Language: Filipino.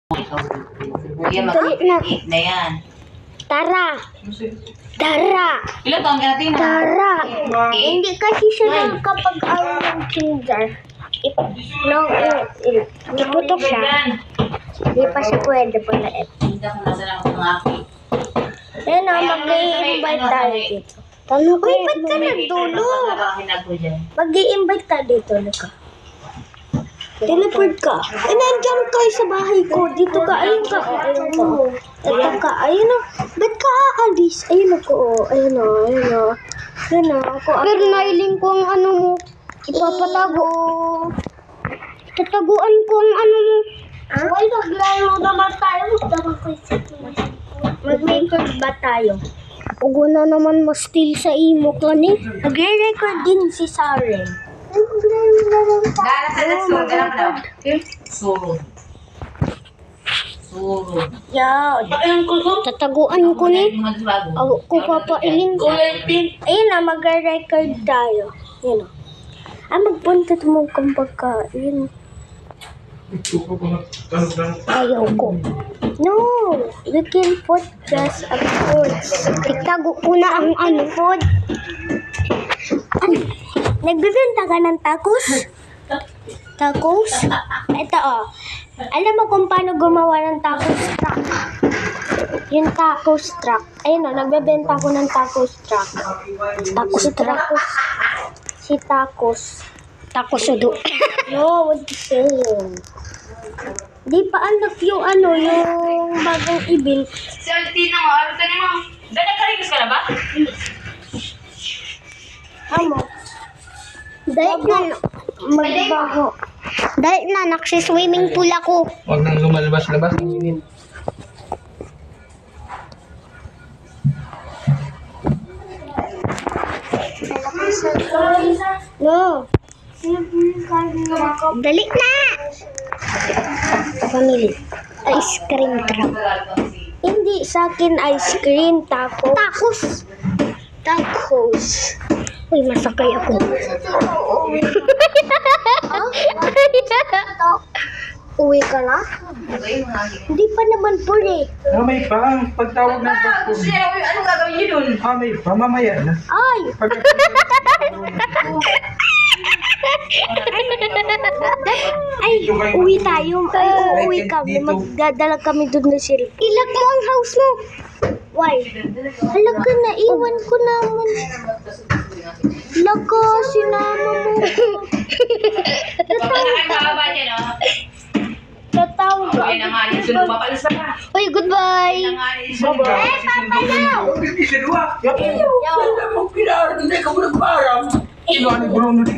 Kuya, mag-8 na yan. Tara. Tara. Ilan taon ka natin? Tara. Eh? Hindi kasi siya lang kapag ayaw ng kinder. Iputok siya. Hindi pa siya pwede pala. Hindi ako nasa lang ng aki. Ayun na, mag-i-invite tayo dito. Uy, ba't ka nagdulo? Mag-i-invite tayo dito, Luka. Teleport ka. Eh, nandiyan kayo sa bahay ko. Dito ka. Ayun ka. Ayun ka. Dito ka. Ayun na. Ba't ka aalis? Ayun ako. Ayun na. Ayun na. Ayun na. Pero nailing ko ang ano mo. Ipapatago. Tataguan ko ang ano mo. Ay, naglaro naman tayo. Mag-record ba tayo? Ugo na naman ma-steal sa imo ko ni. Nag-record din si Saren. Dala sa nasun, dala mo daw. Surod. Surod. Yeah, tataguan ko ni. Ako papailing ko. Ayun na, mag-record tayo. Yun o. Magpunta mo kung pagkain. Ayaw ko. No, you can put just a food. Itago ko na ang ano food. Nagbibenta ka ng tacos? Tacos? Ito oh. Alam mo kung paano gumawa ng tacos truck? Yung tacos truck. Ayun oh, nagbebenta ko ng tacos truck. Tacos truck. Si tacos. Tacos sudo. No, what you saying? Di pa anak yung ano, yung bagong ibil. Salty na mo, ano ka mo? Dala ka rin ka na ba? Amo. Dahil na, magbago. Dahil na, nagsiswimming pool ako. Huwag nang lumalabas-labas. Ang init. No. Dali na! Pamili. Ice cream truck. Hindi sa akin ice cream, tacos. Tacos! Tacos. Uy, masakay ako. Uwi ka na? Hindi pa naman po eh. May pa. Pagtawag ng pagpun. Ano gagawin niyo dun? May pa. Mamaya na. Ay! Ay, uwi tayo. Ay, uuwi kami. Magdadala kami doon na sila. Ilag mo ang house mo. Why? Halag ka na. Iwan ko naman. Laka, sinama mo. Tatawag ka. Yan ang alin, sunod mapalis na ka. Uy, goodbye. Yan ang alin, sunod. Ino, ano Bruno?